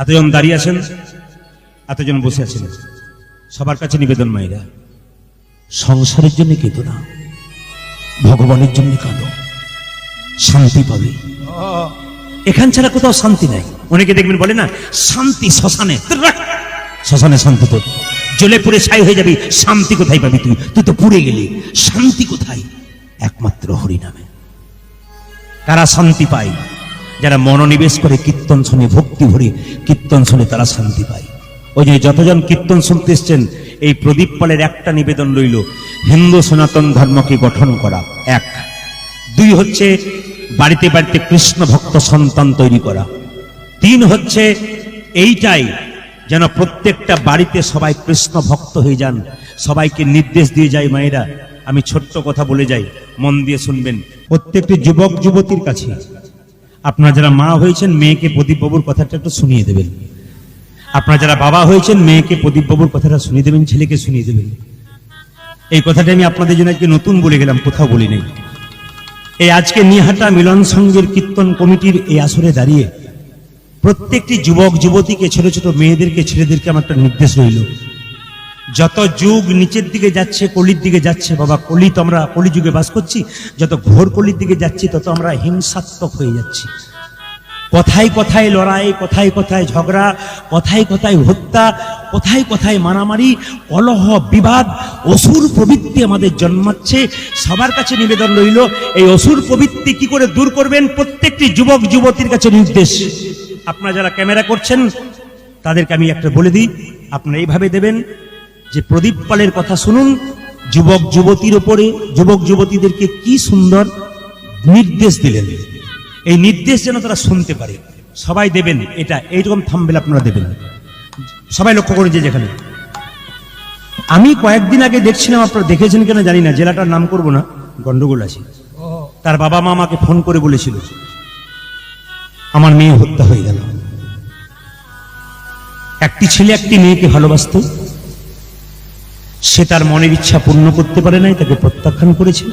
এতজন দাঁড়িয়ে আছেন, এতজন বসে আছেন, সবার কাছে নিবেদন মায়েরা, সংসারের জন্য কেঁদো না, ভগবানের জন্য কাঁদো, শান্তি পাবে। এখান ছাড়া কোথাও শান্তি নাই। অনেকে দেখবেন বলে না শান্তি শ্মশানে, শ্মশানে শান্তি তো জ্বলে পুড়ে ছাই হয়ে যাবি, শান্তি কোথায় পাবি? তুই তুই তো পুড়ে গেলি, শান্তি কোথায়? একমাত্র হরিনামে। তারা শান্তি পায় যারা মনোনিবেশ করে কীর্তন শুনে, ভক্তি ভরে কীর্তন শুনে, তারা শান্তি পায়। ওই যে যতজন কীর্তন শুনতে এসছেন, এই প্রদীপ পালের একটা নিবেদন রইল, হিন্দু সনাতন ধর্মকে গঠন করা এক, দুই হচ্ছে বাড়িতে বাড়িতে কৃষ্ণ ভক্ত সন্তান তৈরি করা, তিন হচ্ছে এইটাই যেন প্রত্যেকটা বাড়িতে সবাই কৃষ্ণ ভক্ত হয়ে যান, সবাইকে নির্দেশ দিয়ে যায়। মায়েরা, আমি ছোট্ট কথা বলে যাই, মন দিয়ে শুনবেন। প্রত্যেকটি যুবক যুবতীর কাছে আপনারা যারা মা হয়েছেন, মেয়েকে প্রদীপবাবুর কথাটা একটু শুনিয়ে দেবেন। আপনারা যারা বাবা হয়েছেন, মেয়েকে প্রদীপবাবুর কথাটা শুনিয়ে দেবেন, ছেলেকে শুনিয়ে দেবেন। এই কথাটা আমি আপনাদের জন্য আজকে নতুন বলে গেলাম, কোথাও বলি নাই। এই আজকে নিহাটা মিলন সংঘের কীর্তন কমিটির এই আসরে দাঁড়িয়ে প্রত্যেকটি যুবক যুবতীকে, ছোট ছোট মেয়েদেরকে, ছেলেদেরকে আমার একটা নির্দেশ রইল। যত যুগ নিচের দিকে যাচ্ছে, কলির দিকে যাচ্ছে, বাবা কলি তো আমরা কলি যুগে বাস করছি, যত ঘোর কলির দিকে যাচ্ছি তত আমরা হিংসাত্মক হয়ে যাচ্ছি। কথায় কথায় লড়াই, কথায় কথায় ঝগড়া, কথায় কথায় হত্যা, কথায় কথায় মারামারি, কলহ, বিবাদ, অসুর প্রবৃত্তি আমাদের জন্মাচ্ছে। সবার কাছে নিবেদন রইল, এই অসুর প্রবৃত্তি কি করে দূর করবেন? প্রত্যেকটি যুবক যুবতীর কাছে নির্দেশ। আপনারা যারা ক্যামেরা করছেন তাদেরকে আমি একটা বলে দিই, আপনারা এইভাবে দেবেন যে প্রদীপ পালের কথা শুনুন, যুবক যুবতীর উপরে, যুবক যুবতীদেরকে কি সুন্দর নির্দেশ দিলেন। এই নির্দেশ যেন তারা শুনতে পারে, সবাই দেবেন এটা, এইরকম থাম্বনেল আপনারা দেবেন। সবাই লক্ষ্য করে যে যেখানে আমি কয়েকদিন আগে দেখছিলাম, আপনারা দেখেছেন কেন জানি না, জেলাটার নাম করব না, গন্ডগোল আছে। তার বাবা মা আমাকে ফোন করে বলেছিল আমার মেয়ে হত্যা হয়ে গেল। একটি ছেলে একটি মেয়েকে ভালোবাসত, সে তার মনের ইচ্ছা পূর্ণ করতে পারে নাই, তাকে প্রত্যাখ্যান করেছে।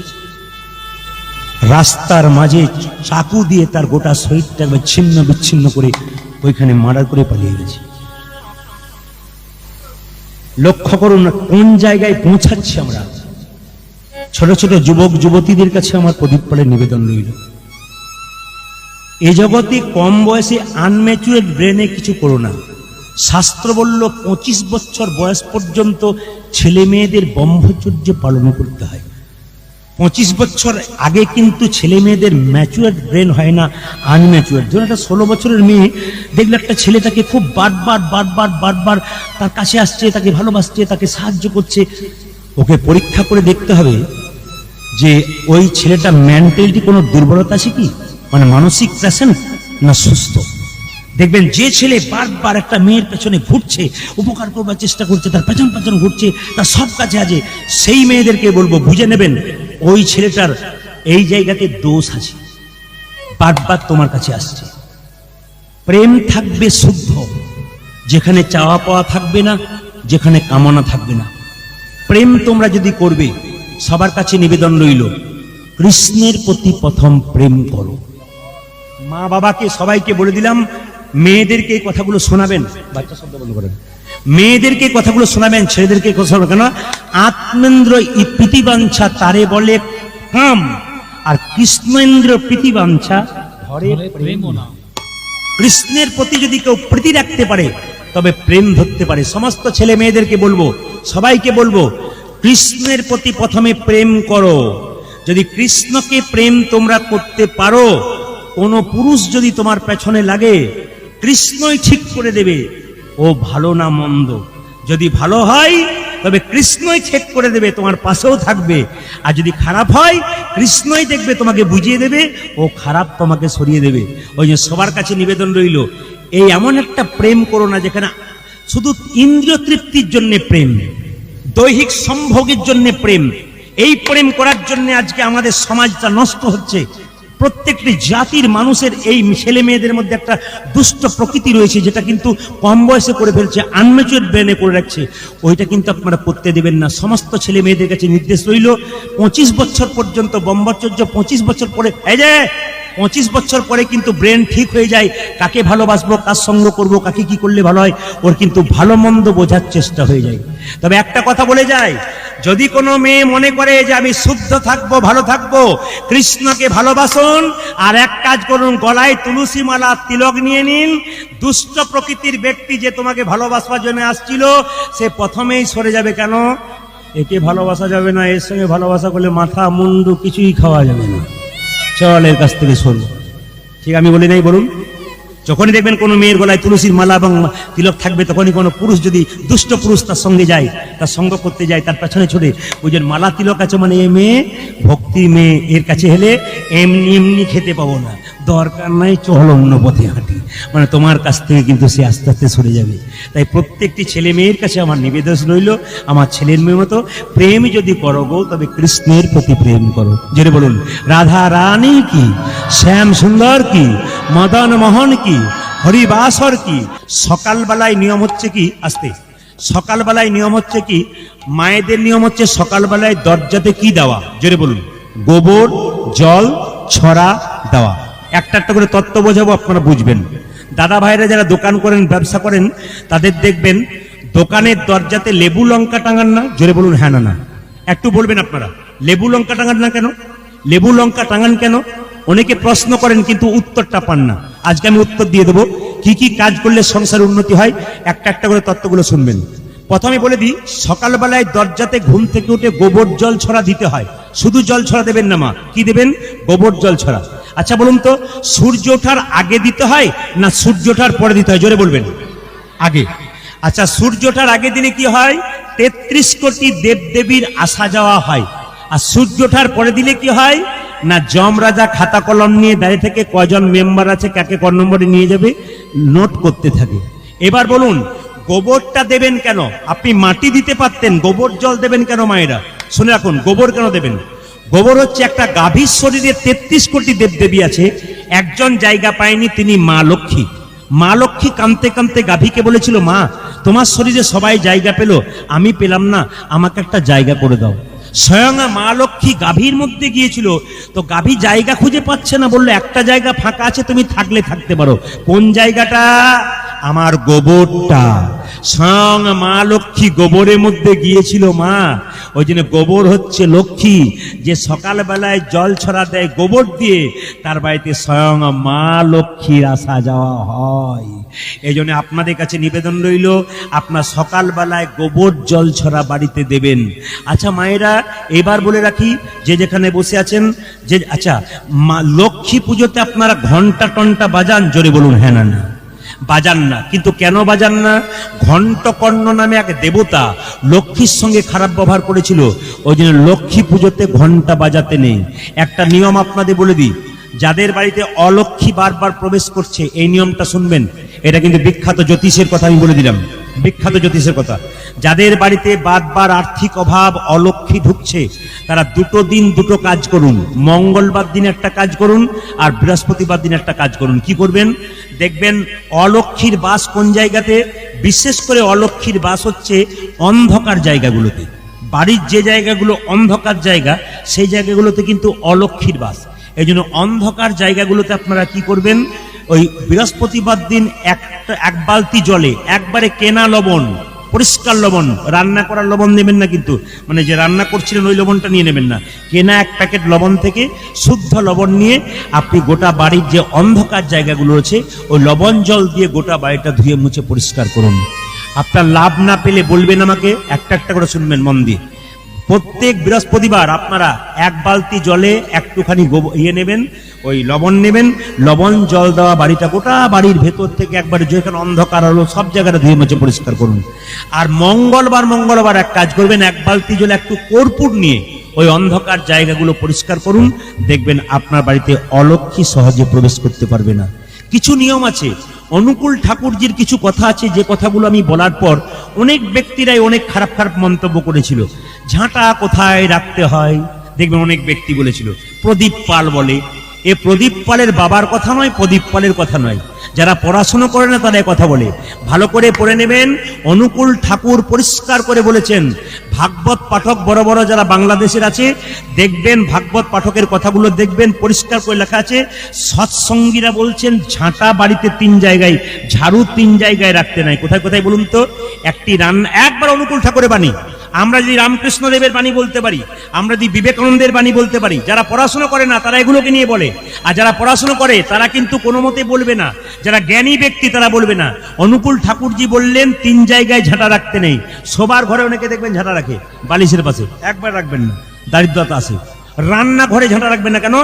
রাস্তার মাঝে চাকু দিয়ে তার গোটা শরীরটা ছিন্ন বিচ্ছিন্ন করে ওইখানে মার্ডার করে পালিয়ে গেছে। লক্ষ্য করুন কোন জায়গায় পৌঁছাচ্ছি আমরা। ছোট ছোট যুবক যুবতীদের কাছে আমার প্রদীপ পালের নিবেদন রইল, এ জগতে কম বয়সে আনম্যাচুরেড ব্রেনে কিছু করো না। শাস্ত্র বলল 25 বছর বয়স পর্যন্ত ছেলে মেয়েদের ব্রহ্মচর্য পালন করতে হয়। 25 বছর আগে কিন্তু ছেলে মেয়েদের ম্যাচুয়ার ব্রেন হয় না, আনম্যাচুয়ার। ধরুন একটা 16 বছরের মেয়ে দেখলে একটা ছেলে তাকে খুব বারবার তার কাছে আসছে, তাকে ভালোবাসছে, তাকে সাহায্য করছে, ওকে পরীক্ষা করে দেখতে হবে যে ওই ছেলেটা মেন্টালিটি কোনো দুর্বলতা আছে কি, মানে মানসিক পেশেন্ট না সুস্থ। দেখবেন যে ছেলে বারবার একটা মেয়ের পেছনে ঘুরছে, উপকার করবার চেষ্টা করছে, তার পেছন পেছন ঘুরছে, তার সব কাছে আছে, সেই মেয়েদেরকে বলবো বুঝে নেবেন ওই ছেলেটার এই জায়গাতে দোষ আছে, বারবার তোমার কাছে আসছে। প্রেম থাকবে শুদ্ধ, যেখানে চাওয়া পাওয়া থাকবে না, যেখানে কামনা থাকবে না। প্রেম তোমরা যদি করবে, সবার কাছে নিবেদন রইল কৃষ্ণের প্রতি প্রথম প্রেম করো। মা বাবাকে সবাইকে বলে দিলাম, মেয়েদেরকে এই কথাগুলো শোনাবেন, বাচ্চা শব্দ বন্ধ করেন, মেয়েদেরকে কথাগুলো শোনাবেন, ছেলেদেরকে কথা শোনাবেন। কেন? আত্মেন্দ্র প্রীতিবাঞ্ছা তারে বলে কাম, আর কৃষ্ণেন্দ্র প্রীতিবাঞ্ছা ধরে প্রেম না। কৃষ্ণের প্রতি যদি কেউ প্রীতি রাখতে পারে তবে প্রেম ধরতে পারে। সমস্ত ছেলে মেয়েদেরকে বলবো, সবাইকে বলবো, কৃষ্ণের প্রতি প্রথমে প্রেম করো। যদি কৃষ্ণকে প্রেম তোমরা করতে পারো, কোন পুরুষ যদি তোমার পেছনে লাগে, কৃষ্ণই ঠিক করে দেবে ও ভালো না মন্দ। যদি ভালো হয় তবে কৃষ্ণই ঠিক করে দেবে, তোমার পাশেও থাকবে। আর যদি খারাপ হয়, কৃষ্ণই দেখবে, তোমাকে বুঝিয়ে দেবে, ও খারাপ তোমাকে সরিয়ে দেবে। ওই যে সবার কাছে নিবেদন রইল, এই এমন একটা প্রেম করো না যেখানে শুধু ইন্দ্রিয় তৃপ্তির জন্য প্রেম, দৈহিক সম্ভোগের জন্য প্রেম। এই প্রেম করার জন্য আজকে আমাদের সমাজটা নষ্ট হচ্ছে। প্রত্যেকটি জাতির মানুষের এই ছেলে মেয়েদের মধ্যে একটা দুষ্ট প্রকৃতি রয়েছে, যেটা কিন্তু কম বয়সে করে ফেলছে, আনম্যাচুয়ার ব্রেনে করে রাখছে। ওইটা কিন্তু আপনারা করতে দেবেন না। সমস্ত ছেলে মেয়েদের কাছে নির্দেশ রইল, 25 বছর পর্যন্ত ব্রহ্মচর্য, 25 বছর পরে এই যে 25 বছর পরে কিন্তু ব্রেন ঠিক হয়ে যায়, কাকে ভালোবাসবো, কার সঙ্গ করব, কাকে কি করলে ভালো হয়, ওর কিন্তু ভালো মন্দ বোঝার চেষ্টা হয়ে যায়। তবে একটা কথা বলে যায়, যদি কোনো মেয়ে মনে করে যে আমি শুদ্ধ থাকবো, ভালো থাকবো, কৃষ্ণকে ভালোবাসুন আর এক কাজ করুন, গলায় তুলসী মালা তিলক নিয়ে নিন। দুষ্ট প্রকৃতির ব্যক্তি যে তোমাকে ভালোবাসবার জন্য আসছিল, সে প্রথমেই সরে যাবে। কেন? একে ভালোবাসা যাবে না, এর সঙ্গে ভালোবাসা করলে মাথা মুন্ডু কিছুই খাওয়া যাবে না, চল এর কাছ থেকে সরব। ঠিক আমি বলি নাই? বলুন। যখনই দেখবেন কোনো মেয়ের গলায় তুলসীর মালা এবং তিলক থাকবে, তখনই কোনো পুরুষ যদি দুষ্ট পুরুষ তার সঙ্গে যায়, তার সঙ্গ করতে যায়, তার পেছনে ছড়ে বুঝেন মালা তিলক আছে মানে এ মেয়ে ভক্তি মেয়ে, এর কাছে হেলে এমনি এমনি খেতে পাবো না, দরকার নাই, চল অন্য পথে হাঁটি, মানে তোমার কাছ থেকে কিন্তু সে আস্তে আস্তে সরে যাবে। তাই প্রত্যেকটি ছেলে মেয়ের কাছে আমার নিবেদন রইল, আমার ছেলের মেয়ের মতো প্রেম যদি করো গো, তবে কৃষ্ণের প্রতি প্রেম করো। যেটা বলুন, রাধা রানী কি, শ্যাম সুন্দর কি, মদন মোহন কি, হরিবাসর কি। সকালবেলায় নিয়ম হচ্ছে কি, আসতে সকালবেলায় নিয়ম হচ্ছে কি, মায়েদের নিয়ম হচ্ছে সকালবেলায় দরজাতে কি দেওয়া? জোরে বলুন। গোবর, জল, ছড়া দেওয়া। একটা একটা করে তত্ত্ব বোঝাবো, আপনারা বুঝবেন। দাদা ভাইরা যারা দোকান করেন, ব্যবসা করেন, তাদের দেখবেন দোকানের দরজাতে লেবু লঙ্কা টাঙান না? জোরে বলুন হ্যাঁ না না। একটু বলবেন আপনারা, লেবু লঙ্কা টাঙান না কেন? লেবু লঙ্কা টাঙান কেন? অনেকে প্রশ্ন করেন কিন্তু উত্তরটা পান না। আজকে আমি উত্তর দিয়ে দেবো, কি কি কাজ করলে সংসার উন্নতি হয়। একটা একটা করে তত্ত্বগুলো শুনবেন। প্রথমে বলে দিই, সকালবেলায় দরজাতে ঘুম থেকে উঠে গোবর জল ছড়া দিতে হয়। শুধু জল ছড়া দেবেন না মা, কি দেবেন? গোবর জল ছড়া। আচ্ছা বলুন তো, সূর্য ওঠার আগে দিতে হয় না সূর্য ওঠার পরে দিতে হয়? জোরে বলবেন। আগে। আচ্ছা, সূর্য ওঠার আগে দিনে কি হয়? 33 কোটি দেবদেবীর আসা যাওয়া হয়। আর সূর্য ওঠার পরে দিলে কি হয় না, যমরাজা খাতা কলম নিয়ে দাঁড়িয়ে থেকে কয়জন মেম্বার আছে, কাকে ক নম্বরে নিয়ে যাবে, নোট করতে থাকে। এবার বলুন, গোবরটা দেবেন কেন? আপনি মাটি দিতে পারতেন, গোবর জল দেবেন কেন? মায়েরা শুনে রাখুন, গোবর কেন দেবেন? গোবর হচ্ছে একটা গাভীর শরীরে 33 কোটি দেবদেবী আছে, একজন জায়গা পায়নি, তিনি মা লক্ষ্মী। মা লক্ষ্মী কাঁদতে কাঁদতে গাভীকে বলেছিল, মা তোমার শরীরে সবাই জায়গা পেল, আমি পেলাম না, আমাকে একটা জায়গা করে দাও। স্বয়ং মা লক্ষ্মী গাভীর মধ্যে গিয়েছিল, তো গাভী জায়গা খুঁজে পাচ্ছে না, বললো একটা জায়গা ফাঁকা আছে, তুমি থাকলে থাকতে পারো। কোন জায়গাটা? আমার গোবরটা। স্বয়ং মা লক্ষ্মী গোবরের মধ্যে গিয়েছিল। মা, ওই জন্য গোবর হচ্ছে লক্ষ্মী, যে সকালবেলায় জল ছড়া দেয় গোবর দিয়ে, তার বাড়িতে স্বয়ং মা লক্ষ্মীর আসা যাওয়া হয়। এই জন্য আপনাদের কাছে নিবেদন রইল, আপনার সকালবেলায় গোবর জল ছড়া বাড়িতে দেবেন। আচ্ছা মায়েরা, এবার বলে রাখি, যে যেখানে বসে আছেন, যে আচ্ছা লক্ষ্মী পুজোতে আপনারা ঘন্টা টন্টা বাজান? জোরে বলুন হ্যাঁ না না। বাজান না, কিন্তু কেন বাজান না? ঘণ্টকর্ণ নামে এক দেবতা লক্ষ্মীর সঙ্গে খারাপ ব্যবহার করেছিল, ওই জন্য লক্ষ্মী পুজোতে ঘন্টা বাজাতে নেই। একটা নিয়ম আপনাদের বলে দিই, যাদের বাড়িতে অলক্ষ্মী বারবার প্রবেশ করছে, এই নিয়মটা শুনবেন। এটা কিন্তু বিখ্যাত জ্যোতিষের কথা আমি বলে দিলাম, বিখ্যাত জ্যোতিষের কথা। যাদের বাড়িতে বারবার আর্থিক অভাব, অলক্ষ্মী ঢুকছে, তারা দুটো দিন দুটো কাজ করুন। মঙ্গলবার দিন একটা কাজ করুন, আর বৃহস্পতিবার দিন একটা কাজ করুন। কি করবেন? দেখবেন অলক্ষ্মীর বাস কোন জায়গাতে? বিশেষ করে অলক্ষ্মীর বাস হচ্ছে অন্ধকার জায়গাগুলোতে। বাড়ির যে জায়গাগুলো অন্ধকার জায়গা, সেই জায়গাগুলোতে কিন্তু অলক্ষ্মীর বাস। এই জন্য অন্ধকার জায়গাগুলোতে আপনারা কি করবেন? ওই বৃহস্পতিবার দিন এক বালতি জলে একবারে কেনা লবণ, পরিষ্কার লবণ, রান্না করার লবণ নেবেন না, কিন্তু মানে যে রান্না করছিলেন ওই লবণটা নিয়ে নেবেন না, কেনা এক প্যাকেট লবণ থেকে শুদ্ধ লবণ নিয়ে আপনি গোটা বাড়ির যে অন্ধকার জায়গাগুলো আছে, ওই লবণ জল দিয়ে গোটা বাড়িটা ধুয়ে মুছে পরিষ্কার করুন। আপনার লাভ না পেলে বলবেন আমাকে, একটা একটা করে শুনবেন মন দিয়ে। প্রত্যেক বৃহস্পতিবার আপনারা এক বালতি জলে একটুখানি নেবেন, ওই লবণ নেবেন, লবণ জল দেওয়া বাড়িটা, গোটা বাড়ির ভেতর থেকে একবারে যেখানে অন্ধকার হলো সব জায়গাটা ধুয়ে মুছে পরিষ্কার করুন। আর মঙ্গলবার এক কাজ করবেন, এক বালতি জলে একটু কর্পূর নিয়ে ওই অন্ধকার জায়গাগুলো পরিষ্কার করুন। দেখবেন আপনার বাড়িতে অলক্ষ্মী সহজে প্রবেশ করতে পারবে না। কিছু নিয়ম আছে, অনুকূল ঠাকুরজির কিছু কথা আছে, যে কথাগুলো আমি বলার পর অনেক ব্যক্তিরাই অনেক খারাপ খারাপ মন্তব্য করেছিল। ঝাঁটা কোথায় রাখতে হয়, দেখবেন অনেক ব্যক্তি বলেছিল। প্রদীপ পাল বলে, এ প্রদীপ পালের বাবার কথা নয়, প্রদীপ পালের কথা নয়। যারা পড়াশোনা করে না তারা কথা বলে, ভালো করে পড়ে নেবেন। অনুকূল ঠাকুর পরিষ্কার করে বলেছেন, ভাগবত পাঠক বড় বড় যারা বাংলাদেশের আছে, দেখবেন ভাগবত পাঠকের কথাগুলো দেখবেন, পরিষ্কার করে লেখা আছে। সৎসঙ্গীরা বলছেন ঝাঁটা বাড়িতে 3 জায়গায়, ঝাড়ু 3 জায়গায় রাখতে নাই। কোথায় কোথায় বলুন তো? একটি রান্না, একবার অনুকূল ঠাকুরের বাণী, আমরা যদি রামকৃষ্ণ দেবের বাণী বলতে পারি, আমরা যদি বিবেকানন্দের বাণী বলতে পারি, যারা পড়াশোনা করে না তারা এগুলোকে নিয়ে বলে, আর যারা পড়াশোনা করে তারা কিন্তু কোনো মতে বলবে না, যারা জ্ঞানী ব্যক্তি তারা বলবে না। অনুকূল ঠাকুরজি বললেন 3 জায়গায় ঝাঁটা রাখতে নেই। শোবার ঘরে অনেকে দেখবেন ঝাঁটা রাখে বালিশের পাশে, একবার রাখবেন না, দারিদ্রতা আছে। রান্নাঘরে ঝাঁটা রাখবেন না, কেন?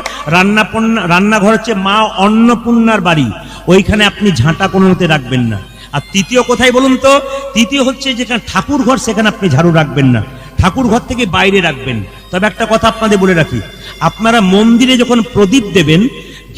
রান্নাঘর হচ্ছে মা অন্নপূর্ণার বাড়ি, ওইখানে আপনি ঝাঁটা কোনো মতে রাখবেন না। আর তৃতীয় কোথায় বলুন তো? তৃতীয় হচ্ছে যেখানে ঠাকুর ঘর, সেখানে আপনি ঝাড়ু রাখবেন না, ঠাকুর ঘর থেকে বাইরে রাখবেন। তবে একটা কথা আপনাদের বলে রাখি, আপনারা মন্দিরে যখন প্রদীপ দেবেন,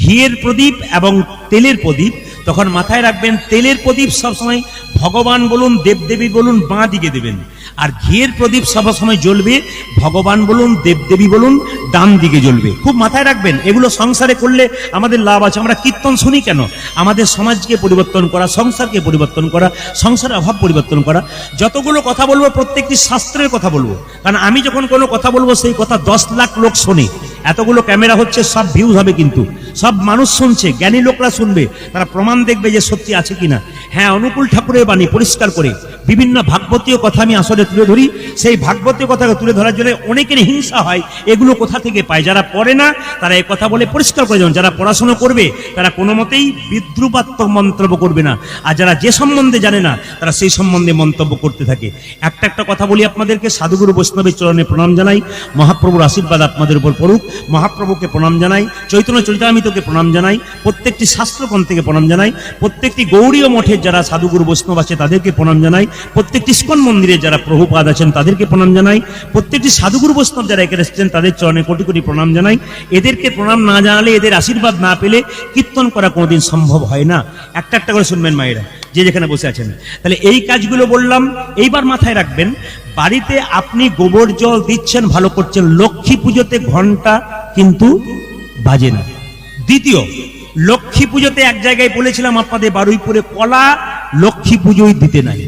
ঘিয়ের প্রদীপ এবং তেলের প্রদীপ, তখন মাথায় রাখবেন তেলের প্রদীপ সবসময় ভগবান বলুন দেবদেবী বলুন বাঁ দিকে দেবেন, আর ঘিয়ের প্রদীপ সবসময় জ্বলবে ভগবান বলুন দেবদেবী বলুন ডান দিকে জ্বলবে। খুব মাথায় রাখবেন, এগুলো সংসারে করলে আমাদের লাভ আছে। আমরা কীর্তন শুনি কেন? আমাদের সমাজকে পরিবর্তন করা, সংসারকে পরিবর্তন করা, সংসারের অভাব পরিবর্তন করা। যতগুলো কথা বলবো প্রত্যেকটি শাস্ত্রের কথা বলবো, কারণ আমি যখন কোনো কথা বলবো সেই কথা 10 লাখ লোক শোনে। এতগুলো ক্যামেরা হচ্ছে, সব ভিউজ হবে, কিন্তু সব মানুষ শুনছে, জ্ঞানী লোকরা শুনবে, তারা প্রমাণ দেখবে যে সত্যি আছে কিনা। হ্যাঁ, অনুকূল ঠাকুরের বাণী পরিষ্কার করে বিভিন্ন ভাগবতীয় কথা আমি আসলে তুলে ধরি। সেই ভাগবতীয় কথাকে তুলে ধরার জন্য অনেকের হিংসা হয়, এগুলো কোথা থেকে পায়? যারা পড়ে না তারা এই কথা বলে পরিষ্কার করে যান, যারা পড়াশোনা করবে তারা কোনো মতেই বিদ্রুপাত্মক মন্তব্য করবে না, আর যারা যে সম্বন্ধে জানে না তারা সেই সম্বন্ধে মন্তব্য করতে থাকে। একটা কথা বলি আপনাদেরকে, সাধুগুরু বৈষ্ণবের চরণে প্রণাম জানাই, মহাপ্রভুর আশীর্বাদ আপনাদের উপর পড়ুক, মহাপ্রভুকে প্রণাম জানাই, চৈতন্য চরিতামৃতকে প্রণাম জানাই, প্রত্যেকটি শাস্ত্রগ্রন্থকে প্রণাম জানাই, প্রত্যেকটি গৌড়ীয় মঠের যারা সাধুগুরু বৈষ্ণব আছে তাদেরকে প্রণাম জানাই, প্রত্যেকটি ইস্কন মন্দিরে যারা প্রভুপাদ আছেন তাদেরকে প্রণাম জানাই, প্রত্যেকটি সাধুগুরু বৈষ্ণব যারা এখানে এসেছেন তাদের চরণে কোটি কোটি প্রণাম জানাই। এদেরকে প্রণাম না জানালে, এদের আশীর্বাদ না পেলে কীর্তন করা কোনোদিন সম্ভব হয় না। একটা করে শুনবেন মায়েরা, যে যেখানে বসে আছেন। তাহলে এই কাজগুলো বললাম, এইবার মাথায় রাখবেন, বাড়িতে আপনি গোবর জল দিচ্ছেন, ভালো করছেন, লক্ষ্মী পুজোতে ঘন্টা কিন্তু বাজে না। দ্বিতীয়, লক্ষ্মী পুজোতে এক জায়গায় বলেছিলাম আপনাদের বারুইপুরে, কলা লক্ষ্মী পুজোয় দিতে নাই।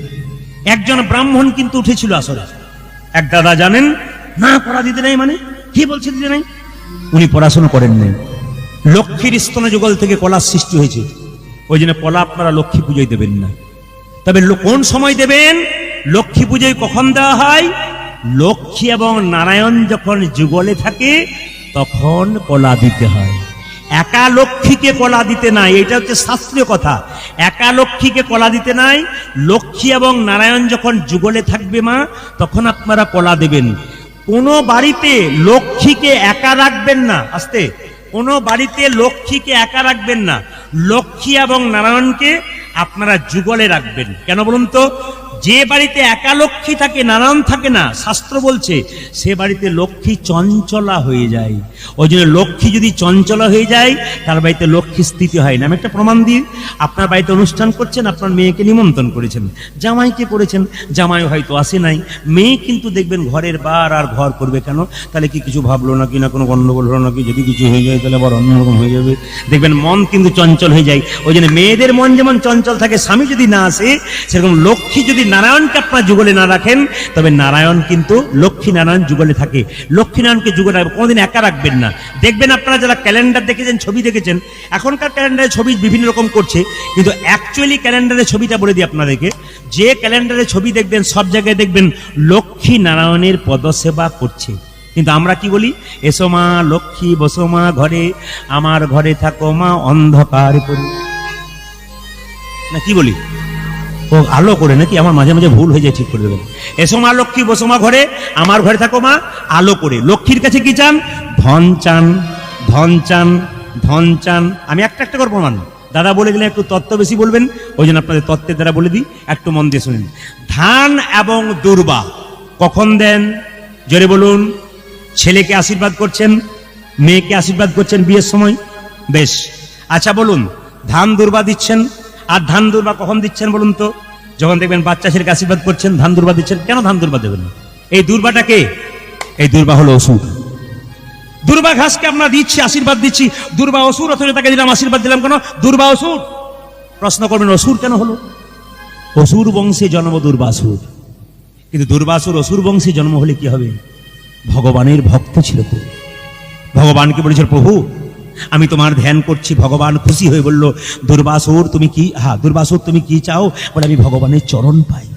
একজন ব্রাহ্মণ কিন্তু উঠেছিল আসলে, এক দাদা জানেন না, কলা দিতে নাই মানে কি বলছে দিতে নাই? উনি পড়াশোনা করেন নাই। লক্ষ্মীর স্তন যুগল থেকে কলার সৃষ্টি হয়েছে, ওই জন্য কলা আপনারা লক্ষ্মী পুজোয় দেবেন না। তবে কোন সময় দেবেন? লক্ষ্মী পুজোয় কখন দেওয়া হয়? লক্ষ্মী এবং নারায়ণ যখন যুগলে থাকে তখন কলা দিতে হয়। একা লক্ষ্মীকে কলা দিতে নাই, এটা হচ্ছে শাস্ত্রীয় কথা। একা লক্ষ্মীকে কলা দিতে নাই, লক্ষ্মী এবং নারায়ণ যখন যুগলে থাকবে মা, তখন আপনারা কলা দেবেন। কোনো বাড়িতে লক্ষ্মীকে একা রাখবেন না, আস্তে, কোনো বাড়িতে লক্ষ্মীকে একা রাখবেন না, লক্ষ্মী এবং নারায়ণকে আপনারা যুগলে রাখবেন। কেন বলুন তো? যে বাড়িতে একা লক্ষ্মী থাকে, নারায়ণ থাকে না, শাস্ত্র বলছে সে বাড়িতে লক্ষ্মী চঞ্চলা হয়ে যায়। ওই জন্য লক্ষ্মী যদি চঞ্চলা হয়ে যায় তার বাড়িতে লক্ষ্মী স্থিতি হয় না। আমি একটা প্রমাণ দিই, আপনার বাড়িতে অনুষ্ঠান করছেন, আপনার মেয়েকে নিমন্ত্রণ করেছেন, জামাইকে করেছেন, জামাই হয়তো আসে নাই, মেয়ে কিন্তু দেখবেন ঘরের বার আর ঘর করবে। কেন? তাহলে কি কিছু ভাবলো নাকি, না কোনো গন্ডগোল হলো নাকি, যদি কিছু হয়ে যায় তাহলে আবার অন্যরকম হয়ে যাবে, দেখবেন মন কিন্তু চঞ্চল হয়ে যায়। ওই জন্য মেয়েদের মন যেমন চঞ্চল থাকে, স্বামী যদি না আসে, সেরকম লক্ষ্মী যদি নারায়ণকে আপনার যুগলে না রাখেন, তবে নারায়ণ কিন্তু লক্ষ্মী নারায়ণ যুগলে থাকে। লক্ষ্মী নারায়ণকে যুগলে রাখবেন, কোনোদিন একা রাখবেন না। দেখবেন আপনারা যারা ক্যালেন্ডার দেখেছেন, ছবি দেখেছেন, এখনকার ক্যালেন্ডারে ছবি বিভিন্ন রকম করছে, কিন্তু অ্যাকচুয়ালি ক্যালেন্ডারের ছবিটা বলে দিই আপনাদেরকে, যে ক্যালেন্ডারের ছবি দেখবেন সব জায়গায় দেখবেন লক্ষ্মী নারায়ণের পদসেবা করছে। কিন্তু আমরা কি বলি? এসো মা লক্ষ্মী, বসো মা ঘরে, আমার ঘরে থাকো মা অন্ধকার করে, না কি বলি? ও আলো করে নাকি? আমার মাঝে মাঝে ভুল হয়ে যায়, ঠিক করে দেবেন। এসো মা লক্ষ্মী, বসো মা ঘরে, আমার ঘরে থাকো মা আলো করে। লক্ষ্মীর কাছে কি চান? ধন চান, ধন চান, ধন চান। আমি একটা করে প্রমাণ, দাদা বলে দিলেন একটু তত্ত্ব বেশি বলবেন, ওই জন্য আপনাদের তত্ত্বের দ্বারা বলে দিই, একটু মন দিয়ে শুনেন। ধান এবং দুর্বা কখন দেন? জোরে বলুন। ছেলেকে আশীর্বাদ করছেন, মেয়েকে আশীর্বাদ করছেন বিয়ের সময়, বেশ। আচ্ছা বলুন, ধান দুর্বা দিচ্ছেন, আর ধান দুর্বা কখন দিচ্ছেন বলুন তো? যখন দেখবেন বাচ্চা ছেলেকে আশীর্বাদ করছেন, ধান দুর্বা দিচ্ছেন। কেন ধান দুর্বা দেবেন? এই দুর্বাটা কে? এই দুর্বা হলো অসুর। দুর্বা ঘাসকে আমরা দিচ্ছি, আশীর্বাদ দিচ্ছি, দুর্বা অসুর, অথচ তাকে দিলাম আশীর্বাদ দিলাম কেন? দুর্বা অসুর। প্রশ্ন করবেন অসুর কেন হলো? অসুর বংশে জন্ম দুর্বাসুর। কিন্তু দুর্বাসুর অসুর বংশে জন্ম হলে কি হবে? ভগবানের ভক্ত ছিল তো, ভগবানকে বলেছিল প্রভু আমি তোমার ধ্যান করছি। ভগবান খুশি হয়ে বলল দুর্বাসুর তুমি কি, দুর্বাসুর তুমি কি চাও? বলে আমি ভগবানের চরণ পাই,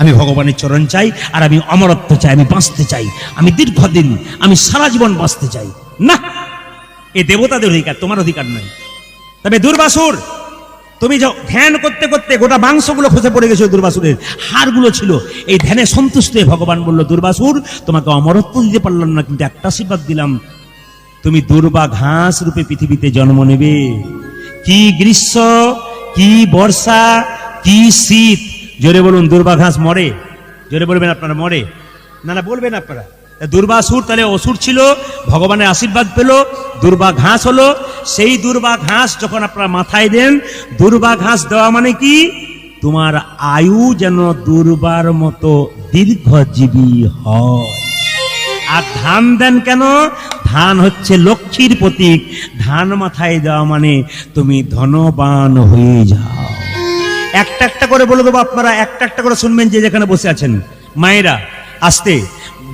আমি ভগবানের চরণ চাই, আর আমি অমরত্ব চাই, আমি বাঁচতে চাই, আমি দীর্ঘদিন, আমি সারা জীবন বাঁচতে চাই। না, এ দেবতাদের অধিকার, তোমার অধিকার নয়। তবে দুর্বাসুর তুমি ধ্যান করতে করতে গোটা মাংসগুলো খসে পড়ে গেছে, দুর্বাসুরের হাড়গুলো ছিল। এই ধ্যানে সন্তুষ্ট হয়ে ভগবান বলল দুর্বাসুর তোমাকে অমরত্ব দিতে পারলাম না, কিন্তু একটা আশীর্বাদ দিলাম, তুমি দুর্বা ঘাস রূপে পৃথিবীতে জন্ম নেবে। কি গ্রীষ্ম, কি বর্ষা, কি শীত, জোরে বলুন দুর্বা ঘাস মরে? জোরে বলবেন আপনারা, মরে? না না বলবেন আপনারা। দুর্বাসুর তাহলে অসুর ছিল, ভগবানের আশীর্বাদ পেল, দুর্বা ঘাস হলো। সেই দুর্বা ঘাস যখন আপনারা মাথায় দেন, দুর্বা ঘাস দেওয়া মানে কি? তোমার আয়ু যেন দুর্বার মতো দীর্ঘজীবী হয়। আর ধান দেন কেন? ধান হচ্ছে লক্ষ্মীর প্রতীক। ধান মাথায় দেওয়া মানে তুমি ধনবান হয়ে যাও। একটা একটা করে বলে দেবো, আপনারা একটা একটা করে শুনবেন, যে যেখানে বসে আছেন। মায়েরা আসতে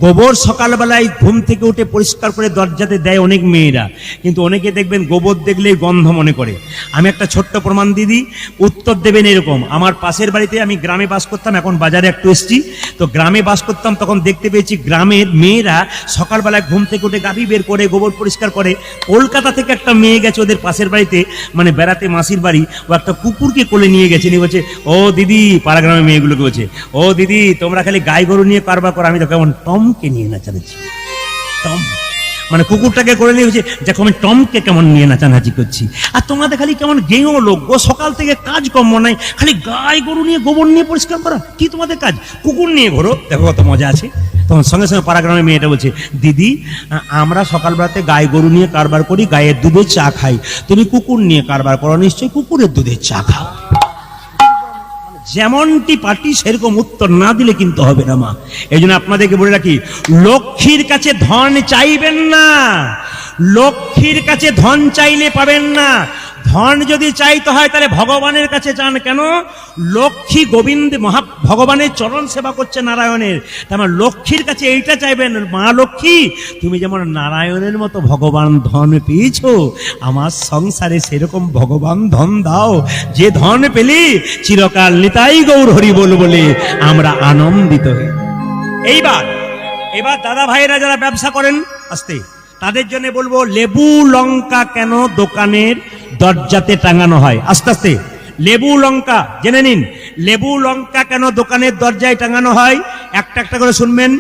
গোবর সকালবেলায় ঘুম থেকে উঠে পরিষ্কার করে দরজাতে দেয় অনেক মেয়েরা, কিন্তু অনেকে দেখবেন গোবর দেখলেই গন্ধ মনে করে। আমি একটা ছোট্ট প্রমাণ দিয়ে দিই, উত্তর দেবেন এরকম। আমার পাশের বাড়িতে, আমি গ্রামে বাস করতাম, এখন বাজারে একটু এসছি, তো গ্রামে বাস করতাম, তখন দেখতে পেয়েছি গ্রামের মেয়েরা সকালবেলায় ঘুম থেকে উঠে গাভী বের করে গোবর পরিষ্কার করে। কলকাতা থেকে একটা মেয়ে গেছে ওদের পাশের বাড়িতে, মানে বেড়াতে মাসির বাড়ি, ও একটা কুকুরকে কোলে নিয়ে গেছে, নিয়ে বলছে ও দিদি, পাড়া গ্রামের মেয়েগুলোকে বলছে ও দিদি তোমরা খালি গাই গরু নিয়ে কারবার করো, আমি তো কেমন টমকে নিয়ে নাচানাচি, টম মানে কুকুরটাকে করে নিয়ে হচ্ছে দেখো আমি টমকে কেমন নিয়ে নাচানাচি করছি। আর তোমাদের খালি কেমন গেঁয়ো লোক গো, সকাল থেকে কাজ কম নাই, খালি গাই গরু নিয়ে গোবর নিয়ে পরিষ্কার করা, কি তোমাদের কাজ? কুকুর নিয়ে ঘোরো, দেখো কত মজা আছে। তখন সঙ্গে সঙ্গে পাড়াগ্রামের মেয়েটা বলছে দিদি আমরা সকালবেলাতে গাই গরু নিয়ে কারবার করি, গায়ের দুধের চা খাই, তুমি কুকুর নিয়ে কারবার করো, নিশ্চয়ই কুকুরের দুধের চা খাও। যেমনটি পার্টি সেরকম উত্তর না দিলে কিন্তু হবে না মা। এই জন্য আপনাদেরকে বলে রাখি, লক্ষ্মীর কাছে ধন চাইবেন না, লক্ষ্মীর কাছে ধন চাইলে পাবেন না। ধন যদি চাইতে হয় তাহলে ভগবানের কাছে চান। কেন? লক্ষ্মী গোবিন্দ ভগবানের চরণ সেবা করছে নারায়ণের, তার মানে লক্ষ্মীর কাছে এইটা চাইবেন, মা লক্ষ্মী তুমি যেমন নারায়ণের মতো ভগবান ধন পেয়েছো, আমার সংসারে সেরকম ভগবান ধন দাও, যে ধন পেলি চিরকাল নিতাই গৌর হরি বল বলে আমরা আনন্দিত হই। এইবার দাদা ভাইয়েরা যারা ব্যবসা করেন আসতে, তাদের জন্য বলবো, লেবু লঙ্কা কেন দোকানের দরজাতে টাঙানো হয়? আস্তে আস্তে, লেবু লঙ্কা জেনে নিন, লেবু লঙ্কা কেন দোকানের দরজায় টাঙানো হয়? একটা একটা করে শুনবেন।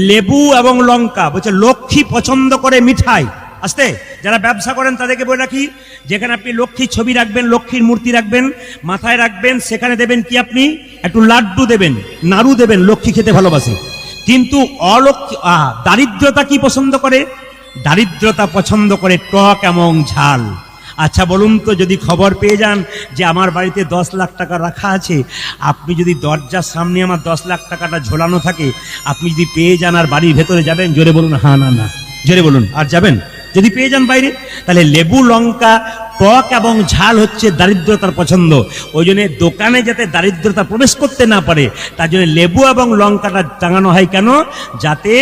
লেবু এবং লঙ্কা বলছে লক্ষ্মী পছন্দ করে মিঠাই। আস্তে, যারা ব্যবসা করেন তাদেরকে বলে রাখি, যেখানে আপনি লক্ষ্মীর ছবি রাখবেন, লক্ষ্মীর মূর্তি রাখবেন, মাথায় রাখবেন, সেখানে দেবেন কি? আপনি একটু লাড্ডু দেবেন, নাড়ু দেবেন, লক্ষ্মী খেতে ভালোবাসে। কিন্তু অলক্ষ্মী দারিদ্রতা কি পছন্দ করে? দারিদ্রতা পছন্দ করে টক এবং ঝাল। আচ্ছা বলুন তো, যদি খবর পেয়ে যান যে আমার বাড়িতে 10 লাখ টাকা রাখা আছে, আপনি যদি দরজার সামনে আমার 10 লাখ টাকাটা ঝোলানো থাকে, আপনি যদি পেয়ে যান আর বাড়ির ভেতরে যাবেন? জোরে বলুন হ্যাঁ না না, জোরে বলুন। আর যাবেন যদি পেয়ে যান বাইরে? তাহলে লেবু লঙ্কা টক এবং ঝাল হচ্ছে দারিদ্রতার পছন্দ। ওই জন্য দোকানে যাতে দারিদ্রতা প্রবেশ করতে না পারে, তার জন্য লেবু এবং লঙ্কাটা টাঙানো হয়। কেন? যাতে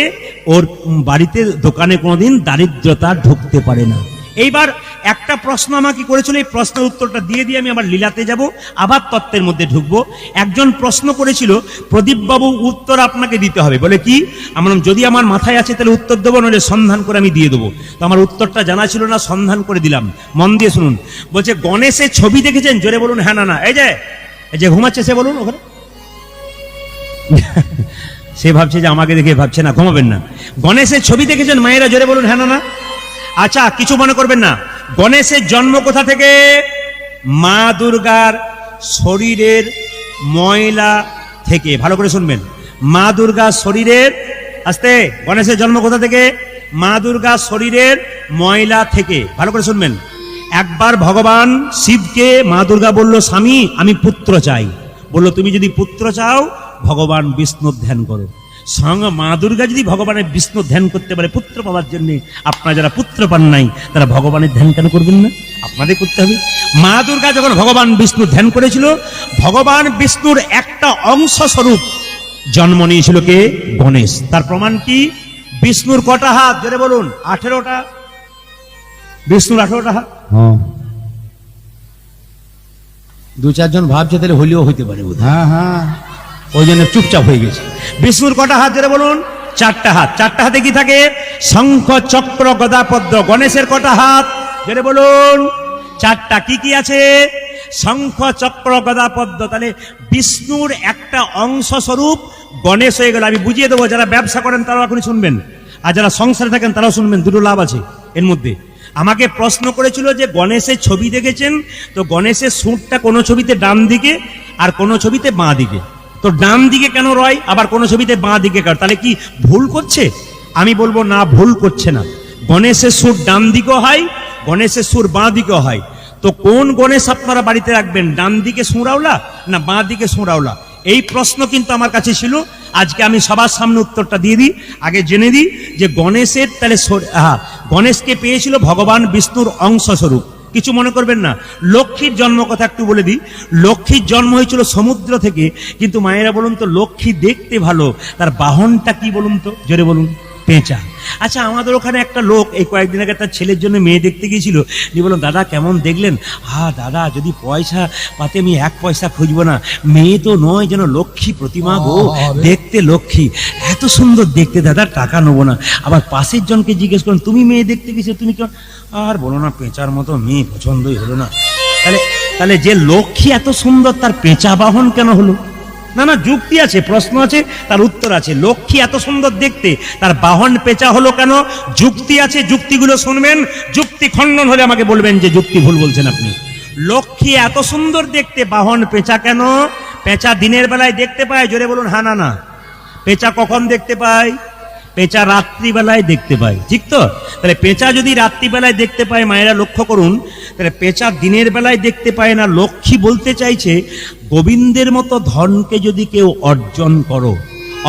ওর বাড়িতে, দোকানে কোনোদিন দারিদ্রতা ঢুকতে পারে না। এইবার একটা প্রশ্ন আমাকে করেছিল, এই প্রশ্নের উত্তরটা দিয়ে দিয়ে আমি আবার লীলাতে যাব, আবার তত্ত্বের মধ্যে ঢুকবো। একজন প্রশ্ন করেছিল, প্রদীপ বাবু উত্তর আপনাকে দিতে হবে। বলে কি? আমার যদি আমার মাথায় আছে তাহলে উত্তর দেবো, নইলে সন্ধান করে আমি দিয়ে দেবো। তো আমার উত্তরটা জানা ছিল না, সন্ধান করে দিলাম। মন দিয়ে শুনুন। বলছে গণেশের ছবি দেখেছেন? জোরে বলুন হ্যাঁ না না। এই যে ঘুমাচ্ছে সে বলুন ওখানে। সে ভাবছে যে আমাকে দেখে ভাবছে না, ঘুমাবেন না। গণেশের ছবি দেখেছেন মায়েরা? জোরে বলুন হ্যাঁ না না। আচ্ছা কিছু মনে করবেন না। গণেশের জন্ম কোথা থেকে? মা দুর্গার শরীরের ময়লা থেকে। ভালো করে শুনবেন, মা দুর্গার শরীরের, আস্তে, গণেশের জন্ম কোথা থেকে? মা দুর্গার শরীরের ময়লা থেকে। ভালো করে শুনবেন। একবার ভগবান শিবকে মা দুর্গা বলল, স্বামী আমি পুত্র চাই। বলল তুমি যদি পুত্র চাও ভগবান বিষ্ণুর ধ্যান করো। সঙ্গে মা দুর্গা যদি ভগবানের বিষ্ণু ধ্যান করতে পারে পুত্র পাওয়ার জন্য, আপনারা যারা পুত্র পান নাই তারা ভগবানের ধ্যান কেন করবেন না? আপনাদের করতে হবে। মা দুর্গা যখন ভগবান বিষ্ণু ধ্যান করেছিল, ভগবান বিষ্ণুর একটা অংশ স্বরূপ জন্ম নিয়েছিল কে? গণেশ। তার প্রমাণ কি? বিষ্ণুর কটা হাত? জোরে বলুন। 18টা। বিষ্ণুর 18টা হাত। দু চারজন ভাবছে তাহলে হলিও হইতে পারে বোধ। হ্যাঁ হ্যাঁ, ওই জন্য চুপচাপ হয়ে গেছে। বিষ্ণুর কটা হাত? জোরে বলুন। 4টা হাত। 4টা হাতে কি থাকে? শঙ্খ, চক্র, গদা, পদ্ম। গণেশের কটা হাত? জোরে বলুন। 4টা। কি কি আছে? শঙ্খ, চক্র, গদা, পদ্ম। তাহলে বিষ্ণুর একটা অংশ স্বরূপ গণেশ হয়ে গেল। আমি বুঝিয়ে দেবো, যারা ব্যবসা করেন তারাও এখনই শুনবেন, আর যারা সংসারে থাকেন তারাও শুনবেন, দুটো লাভ আছে এর মধ্যে। আমাকে প্রশ্ন করেছিল যে গণেশের ছবি দেখেছেন তো, গণেশের সুরটা কোন ছবিতে ডান দিকে আর কোন ছবিতে বাঁ দিকে, তো ডান দিকে কেন রয়, আবার কোন ছবিতে বাঁ দিকে কেন? তাহলে কি ভুল করছে? আমি বলবো না, ভুল করছে না। গণেশের সুর ডান দিকেও হয়, গণেশের সুর বাঁ দিকেও হয়। তো কোন গণেশ আপনারা বাড়িতে রাখবেন, ডান দিকে সুরাওলা না বাঁ দিকে সুরাওলা? এই প্রশ্ন কিন্তু আমার কাছে ছিল। আজকে আমি সবার সামনে উত্তরটা দিয়ে দিই। আগে জেনে দিই যে গণেশের তাহলে গণেশকে পেয়েছিল ভগবান বিষ্ণুর অংশ স্বরূপ। কিছু মনে করবেন না। লক্ষ্মীর জন্ম কথা একটু বলে দিই। লক্ষ্মীর জন্ম হয়েছিল সমুদ্র থেকে। কিন্তু মায়েরা বলুন তো, লক্ষ্মী দেখতে ভালো, তার বাহনটা কি বলুন তো? জোরে বলুন। পেঁচা। আচ্ছা, আমাদের ওখানে একটা লোক এই কয়েকদিন আগে তার ছেলের জন্য মেয়ে দেখতে গিয়েছিল। দিয়ে বলুন, দাদা কেমন দেখলেন? দাদা যদি পয়সা পাতে আমি 1 পয়সা খুঁজবো না, মেয়ে তো নয়, যেন লক্ষ্মী প্রতিমা গো, দেখতে লক্ষ্মী, এত সুন্দর দেখতে, দাদা টাকা নেবো না। আবার পাশের জনকে জিজ্ঞেস করেন, তুমি মেয়ে দেখতে গেছো, তুমি কেমন? আর বলো না, পেঁচার মতো মেয়ে পছন্দই হলো না। তাহলে যে লক্ষ্মী এত সুন্দর, তার পেঁচা বাহন কেন হলো? না না, যুক্তি আছে, প্রশ্ন আছে, তার উত্তর আছে। লক্ষ্মী এত সুন্দর দেখতে, তার বাহন পেঁচা হলো কেন? যুক্তি আছে, যুক্তিগুলো শুনবেন। যুক্তি খণ্ডন হলে আমাকে বলবেন যে যুক্তি ভুল বলছেন আপনি। লক্ষ্মী এত সুন্দর দেখতে, বাহন পেঁচা কেন? পেঁচা দিনের বেলায় দেখতে পায়? জোরে বলুন হ্যাঁ না না। পেঁচা কখন দেখতে পায়? পেঁচা রাত্রিবেলায় দেখতে পায়, ঠিক তো? তাহলে পেঁচা যদি রাত্রিবেলায় দেখতে পায়, মায়েরা লক্ষ্য করুন, তাহলে পেঁচা দিনের বেলায় দেখতে পায় না। লক্ষ্মী বলতে চাইছে, গোবিন্দের মতো ধনকে যদি কেউ অর্জন করো,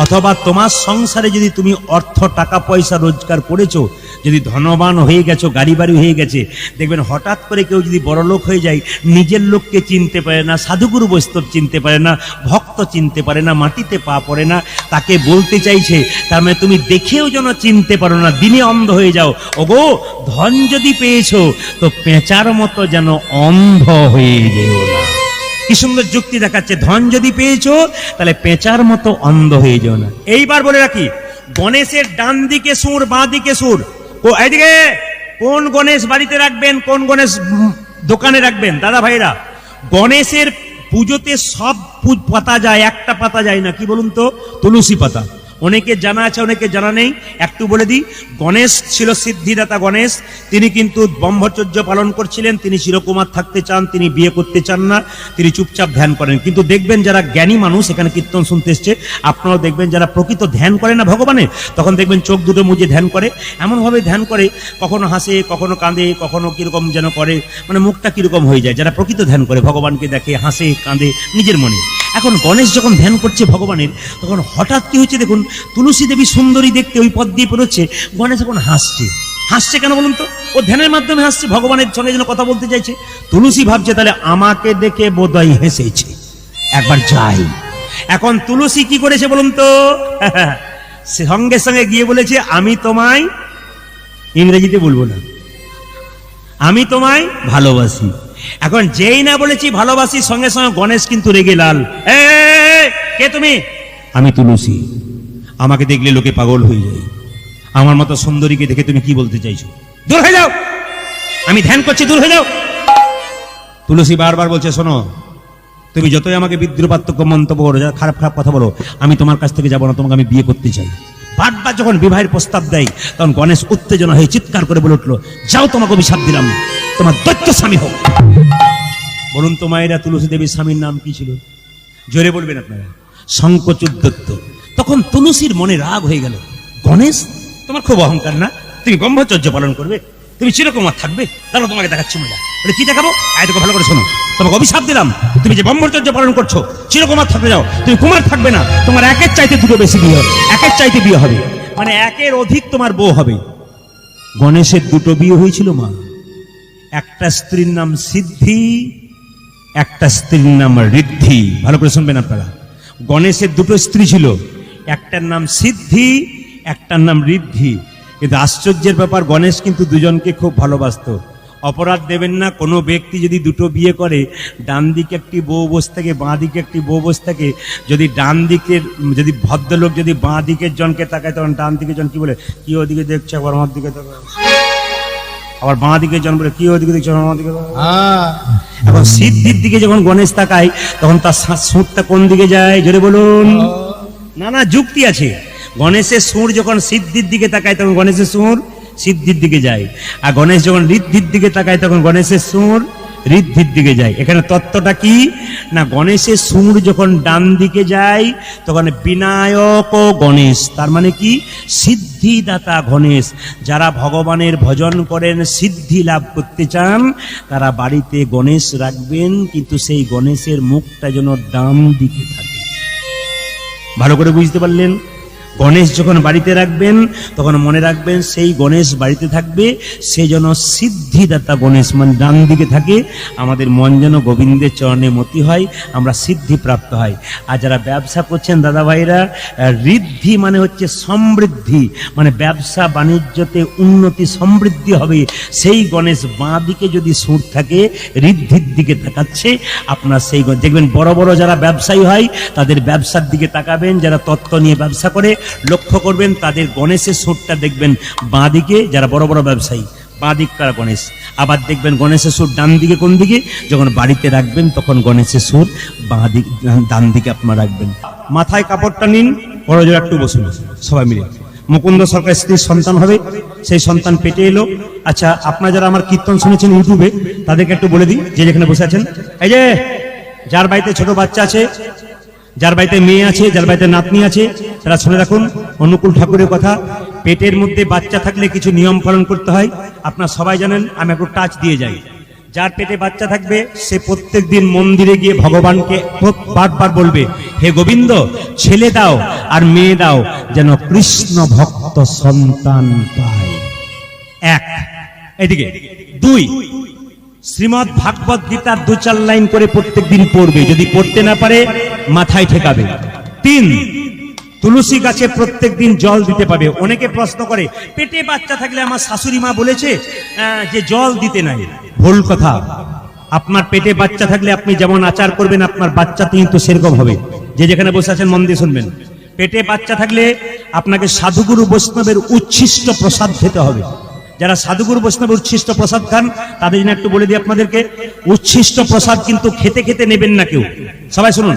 অথবা তোমার সংসারে যদি তুমি অর্থ টাকা পয়সা রোজগার করেছো, যদি ধনবান হয়ে গেছো, গাড়ি বাড়ি হয়ে গেছে, দেখবেন হঠাৎ করে কেউ যদি বড়লোক হয়ে যায়, নিজের লোককে চিনতে পারে না, সাধুগুরু বৈষ্ণব চিনতে পারে না, ভক্ত চিনতে পারে না, মাটিতে পা পড়ে না। তাকে বলতে চাইছে, তার মানে তুমি দেখেও যেন চিনতে পারো না, দিনে অন্ধ হয়ে যাও। ওগো, ধন যদি পেয়েছো তো পেঁচার মতো যেন অন্ধ হয়ে যেও না। কি সুন্দর যুক্তি দেখাচ্ছে। ধন যদি পেয়েছো তাহলে পেঁচার মতো অন্ধ হয়ে যেও না। এইবার বলে রাখি, গণেশের ডান দিকে সুর, বাঁ দিকে সুর। এইদিকে কোন গণেশ বাড়িতে রাখবেন, কোন গণেশ দোকানে রাখবেন? দাদা ভাইরা, গণেশের পুজোতে সব পাতা যায়, একটা পাতা যায় না। কি বলুন তো? তুলসী পাতা। অনেকে জানা আছে, অনেকে জানা নেই। একটু বলে দিই, গণেশ ছিল সিদ্ধিদাতা গণেশ। তিনি কিন্তু ব্রহ্মচর্য পালন করছিলেন। তিনি চিরকুমার থাকতে চান, তিনি বিয়ে করতে চান না, তিনি চুপচাপ ধ্যান করেন। কিন্তু দেখবেন যারা জ্ঞানী মানুষ, এখানে কীর্তন শুনতে এসছে, আপনারাও দেখবেন যারা প্রকৃত ধ্যান করে না ভগবানের, তখন দেখবেন চোখ দুটো মুজে ধ্যান করে। এমনভাবে ধ্যান করে, কখনো হাসে, কখনো কাঁদে, কখনো কিরকম যেন করে, মানে মুখটা কিরকম হয়ে যায়। যারা প্রকৃত ধ্যান করে, ভগবানকে দেখে, হাসে, কাঁদে নিজের মনে। এখন গণেশ যখন ধ্যান করছে ভগবানের, তখন হঠাৎ কি হচ্ছে দেখুন, তুলসী দেবী সুন্দরী দেখতে ওই পথ দিয়ে পেরোচ্ছে, গণেশ এখন হাসছে। হাসছে কেন বলুন তো? ও ধ্যানের মাধ্যমে হাসছে, ভগবানের সঙ্গে যেন কথা বলতে চাইছে। তুলসী ভাবছে, তাহলে আমাকে দেখে বোধহয় হেসেছে, একবার যাই। এখন তুলসী কি করেছে বলুন তো? সঙ্গে সঙ্গে গিয়ে বলেছে, আমি তোমায়, ইংরেজিতে বলবো না, আমি তোমায় ভালোবাসি। এখন যেই না বলেছি ভালোবাসি, সঙ্গে সঙ্গে গণেশ কিন্তু রেগে লাল। কে তুমি? আমি তুলসী। আমাকে দেখলে লোকে পাগল হয়ে যায়। আমার মতো সুন্দরীকে দেখে তুমি কি বলতে চাইছো? দূর হয়ে যাও, আমি ধ্যান করছি, দূর হয়ে যাও। তুলসী বারবার বলছে, শোনো, তুমি যতই আমাকে বিদ্রুপাত্মক মন্তব্য করো, যা খারাপ খারাপ কথা বলো, আমি তোমার কাছ থেকে যাবো না, তোমাকে আমি বিয়ে করতে চাই। বারবার যখন বিবাহের প্রস্তাব দেয়, তখন গণেশ উত্তেজনা হয়ে চিৎকার করে বলে উঠলো, যাও, তোমাকে অভিশাপ দিলাম, তোমার দৈত্য স্বামী হোক। বলুন তো মায়েরা, তুলসী দেবীর স্বামীর নাম কি ছিল? জোরে বলবেন আপনারা। শঙ্কচূড় দত্ত। তখন তুলসীর মনে রাগ হয়ে গেল, গণেশ তোমার খুব অহংকার না? তুমি ব্রহ্মচর্য পালন করবে, তুমি চিরকুমার থাকবে, তাহলে তোমাকে দেখাচ্ছি মজা। বলে কি দেখাবো? আয়তকে ভালো করে শোনো, তোমাকে অভিশাপ দিলাম, তুমি যে ব্রহ্মচর্য পালন করছো, চিরকুমার থাকতে যাও, তুমি কুমার থাকবে না, তোমার একের চাইতে দুটো বেশি বিয়ে হবে, একের চাইতে বিয়ে হবে, মানে একের অধিক তোমার বউ হবে। গণেশের দুটো বিয়ে হয়েছিল মা। একটা স্ত্রীর নাম সিদ্ধি, একটা স্ত্রীর নাম ঋদ্ধি। ভালো করে শুনবেন আপনারা। গণেশের দুটো স্ত্রী ছিল, একটার নাম সিদ্ধি, একটার নাম ঋদ্ধি। কিন্তু আশ্চর্যের ব্যাপার, গণেশ কিন্তু দুজনকে খুব ভালোবাসতো। অপরাধ দেবেন না, কোনো ব্যক্তি যদি দুটো বিয়ে করে, ডান দিকে একটি বউ বসে থাকে, বাঁ দিকে একটি বউ বসে থাকে, যদি ডান দিকের, যদি ভদ্রলোক যদি বাঁ দিকের জনকে তাকায়, তখন ডান দিকের জন কি বলে, কি ওদিকে দেখছে, আবার আমার দিকে তাকায়। আবার বাঁ দিকের জন বলে, কি ওদিকে দেখছে, আমার দিকে তাকায়। এখন সিদ্ধির দিকে যখন গণেশ তাকায়, তখন তার সুরটা কোন দিকে যায়, জোরে বলুন। না না, যুক্তি আছে। গণেশের সুর যখন সিদ্ধির দিকে তাকায়, তখন গণেশের সুর সিদ্ধির দিকে যায়, আর গণেশ যখন ঋদ্ধির দিকে তাকায়, তখন গণেশের সুর ঋদ্ধির দিকে যায়। এখানে তত্ত্বটা কি না, গণেশের সুর যখন ডান দিকে যায়, তখন বিনায়ক গণেশ, তার মানে কি সিদ্ধিদাতা গণেশ। যারা ভগবানের ভজন করেন, সিদ্ধি লাভ করতে চান, তারা বাড়িতে গণেশ রাখবেন, কিন্তু সেই গণেশের মুখটা যেন ডান দিকে থাকে। ভালো করে বুঝতে পারলেন? গণেশ যখন বাড়িতে রাখবেন, তখন মনে রাখবেন সেই গণেশ বাড়িতে থাকবে, সে যেন সিদ্ধিদাতা গণেশ, মানে ডান দিকে থাকে। আমাদের মন যেন গোবিন্দের চরণে মতি হয়, আমরা সিদ্ধি প্রাপ্ত হয়। আর যারা ব্যবসা করছেন দাদা ভাইরা, ঋদ্ধি মানে হচ্ছে সমৃদ্ধি, মানে ব্যবসা বাণিজ্যতে উন্নতি সমৃদ্ধি হবে। সেই গণেশ বাঁ দিকে যদি সুর থাকে, ঋদ্ধির দিকে তাকাচ্ছে, আপনার সেই দেখবেন বড় বড় যারা ব্যবসায়ী হয়, তাদের ব্যবসার দিকে তাকাবেন। যারা তত্ত্ব নিয়ে ব্যবসা করে, লক্ষ্য করবেন তাদের গণেশের সুরটা দেখবেন বাঁ দিকে। যারা বড় বড় ব্যবসায়ী, বাঁ দিক তারা গণেশ। আবার দেখবেন গণেশের সুর ডান দিকে। কোন দিকে? যখন বাড়িতে রাখবেন, তখন গণেশের সুর বাঁ দিক, ডান দিকে আপনারা রাখবেন। মাথায় কাপড়টা নিন, বড় জোর একটু বসুন সবাই মিলে। মুকুন্দ সরকার স্ত্রীর সন্তান হবে, সেই সন্তান পেটে এলো। আচ্ছা, আপনারা যারা আমার কীর্তন শুনেছেন ইউটিউবে, তাদেরকে একটু বলে দিই, যে যেখানে বসে আছেন, এই যে যার বাড়িতে ছোট বাচ্চা আছে, যার বাড়িতে মেয়ে আছে, যার বাড়িতে নাতনি আছে, তারা শুনে রাখুন অনুকূল ঠাকুরের কথা। পেটের মধ্যে বাচ্চা থাকলে কিছু নিয়ম পালন করতে হয়, আপনারা সবাই জানেন। আমি একটু টাচ দিয়ে যাই। যার পেটে বাচ্চা থাকবে, সে প্রত্যেক দিন মন্দিরে গিয়ে ভগবানকে বারবার বলবে, হে গোবিন্দ, ছেলে দাও আর মেয়ে দাও, যেন কৃষ্ণ ভক্ত সন্তান পায়। এক, এদিকে। দুই, শ্রীমদ্ ভাগবত গীতার 2-4 লাইন করে প্রত্যেক দিন পড়বে, যদি পড়তে না পারে মাথায় ঠেকাবে। 3, তুলসী গাছে প্রত্যেক দিন জল দিতে পারবে। অনেকে প্রশ্ন করে, পেটে বাচ্চা থাকলে আমার শাশুড়ি মা বলেছে যে জল দিতে নাই। ভুল কথা। আপনার পেটে বাচ্চা থাকলে আপনি যেমন আচার করবেন, আপনার বাচ্চা কিন্তু সেরকম হবে। যে যেখানে বসে আছেন মন দিয়ে শুনবেন। পেটে বাচ্চা থাকলে আপনাকে সাধুগুরু বৈষ্ণবের উচ্ছিষ্ট প্রসাদ খেতে হবে। যারা সাধুগুরু বৈষ্ণবের উচ্ছিষ্ট প্রসাদ খান, তাদের জন্য একটু বলে দিই আপনাদেরকে, উচ্ছিষ্ট প্রসাদ কিন্তু খেতে খেতে নেবেন না কেউ। সবাই শুনুন,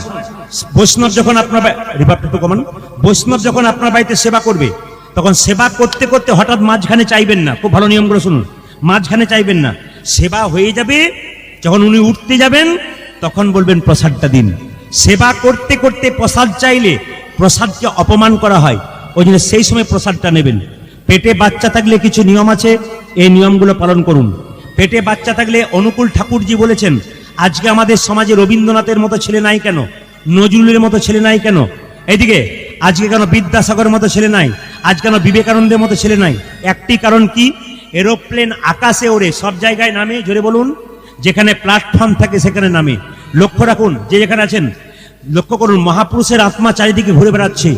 বৈষ্ণব যখন আপনার একটু কমান, বৈষ্ণব যখন আপনার বাড়িতে সেবা করবে, তখন সেবা করতে করতে হঠাৎ মাঝখানে চাইবেন না। খুব ভালো নিয়মগুলো শুনুন, মাঝখানে চাইবেন না। সেবা হয়ে যাবে, যখন উনি উঠতে যাবেন, তখন বলবেন প্রসাদটা দিন। সেবা করতে করতে প্রসাদ চাইলে প্রসাদকে অপমান করা হয়, ওই জন্য সেই সময় প্রসাদটা নেবেন। পেটে বাচ্চা থাকলে কিছু নিয়ম আছে, এই নিয়মগুলো পালন করুন। পেটে বাচ্চা থাকলে অনুকূল ঠাকুরজি বলেছেন, আজকে আমাদের সমাজে রবীন্দ্রনাথের মতো ছেলে নাই কেন, নজরুলের মতো ছেলে নাই কেন, এইদিকে আজকে কেন বিদ্যাসাগরের মতো ছেলে নাই, আজ কেন বিবেকানন্দের মতো ছেলে নাই? একটি কারণ কি, এরোপ্লেন আকাশে ওড়ে, সব জায়গায় নামে, জোরে বলুন। যেখানে প্ল্যাটফর্ম থাকে সেখানে নামে। লক্ষ্য রাখুন, যে যেখানে আছেন লক্ষ্য করুন, মহাপুরুষের আত্মা চারিদিকে ঘুরে বেড়াচ্ছে।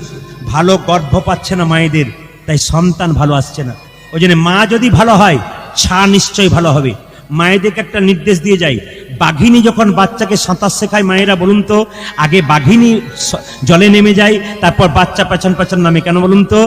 ভালো গর্ভ পাচ্ছে না মায়েদের, তাই সন্তান ভালো আসছে না। ওই জন্য মা যদি ভালো হয়, ছা নিশ্চয়ই ভালো হবে। মায়েদেরকে একটা নির্দেশ দিয়ে যায়, বাঘিনী যখন বাচ্চাকে সাঁতার শেখায়, মায়েরা বলুন তো, আগে বাঘিনী জলে নেমে যায়, তারপর বাচ্চা পেছন পেছন নামে কেন বলুন তো?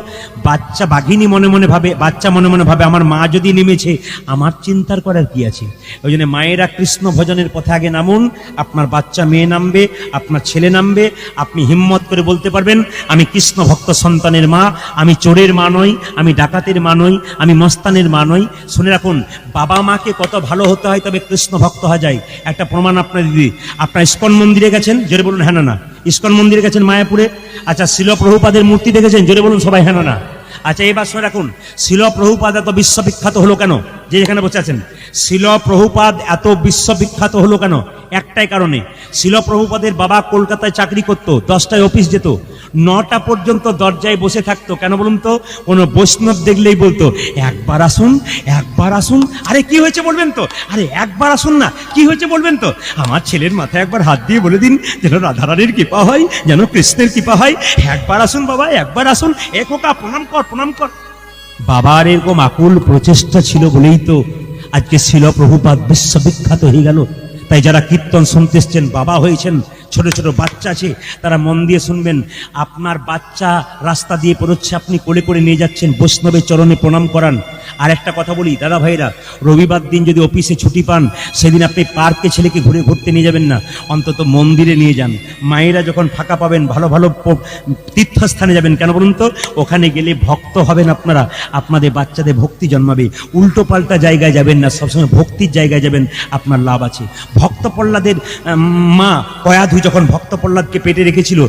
বাচ্চা, বাঘিনী মনে মনে ভাবে, বাচ্চা মনে মনে ভাবে, আমার মা যদি নেমেছে, আমার চিন্তার করার কি আছে? ওই জন্য মায়েরা কৃষ্ণ ভজনের পথে আগে নামুন। আপনার বাচ্চা মেয়ে নামবে, আপনার ছেলে নামবে, আপনি হিম্মত করে বলতে পারবেন, আমি কৃষ্ণ ভক্ত সন্তানের মা, আমি চোরের মা নই, আমি ডাকাতের মা নই, আমি মস্তানের মা নই। শুনে রাখুন, বাবা মাকে কত ভালো হতে হয়, তবে কৃষ্ণ ভক্ত হওয়া যায়। একটা প্রমাণ আপনার দিদি, আপনার ইস্কন মন্দিরে গেছেন, জোরে বলুন হ্যাঁ না। ইস্কন মন্দিরে গেছেন মায়াপুরে, আচ্ছা শিল প্রভুপাদের মূর্তি দেখেছেন, জোরে বলুন সবাই হ্যাঁ না। আচ্ছা এবার শুনে রাখুন, শিল প্রভুপাদ এত বিশ্ববিখ্যাত হলো কেন? যে যেখানে বসে আছেন, শিল প্রভুপাদ এত বিশ্ববিখ্যাত হলো কেন? একটাই কারণে, শিল প্রভুপাদের বাবা কলকাতায় চাকরি করত, 10টায় অফিস যেত, 9টা পর্যন্ত দরজায় বসে থাকতো। কেন বলুন তো? কোনো বৈষ্ণব দেখলেই বলতো, একবার আসুন, একবার আসুন। আরে কি হয়েছে বলবেন তো? আরে একবার আসুন না, কি হয়েছে বলবেন তো? আমার ছেলের মাথায় একবার হাত দিয়ে বলে দিন, যেন রাধারানীর কৃপা হয়, যেন কৃষ্ণের কৃপা হয়। একবার আসুন বাবা, একবার আসুন। এ খোকা, প্রণাম কর, প্রণাম কর। বাবার এরকম আকুল প্রচেষ্টা ছিল বলেই তো আজকে শিল প্রভুপাদ বিশ্ববিখ্যাত হয়ে গেল। তাই যারা কীর্তন শুনতে এসছেন, বাবা হয়েছেন, ছোট ছোট বাচ্চা আছে, তারা মন দিয়ে শুনবেন। আপনার বাচ্চা রাস্তা দিয়ে পড়ছে, আপনি কোলে করে নিয়ে যাচ্ছেন, বৈষ্ণবের চরণে প্রণাম করান। আর একটা কথা বলি দাদা ভাইরা, রবিবার দিন যদি অফিসে ছুটি পান, সেদিন আপনি পার্কে ছেলেকে ঘুরতে নিয়ে যাবেন না, অন্তত মন্দিরে নিয়ে যান। মায়েরা যখন ফাঁকা পাবেন, ভালো ভালো তীর্থস্থানে যাবেন। কেন বলুন তো? ওখানে গেলে ভক্ত হবেন আপনারা, আপনাদের বাচ্চাদের ভক্তি জন্মাবে। উল্টো পাল্টা জায়গায় যাবেন না, সবসময় ভক্তির জায়গায় যাবেন, আপনার লাভ আছে। ভক্ত প্রহ্লাদের মা কয়াধু যখন ভক্ত প্রহ্লাদকে পেটে রেখেছিল,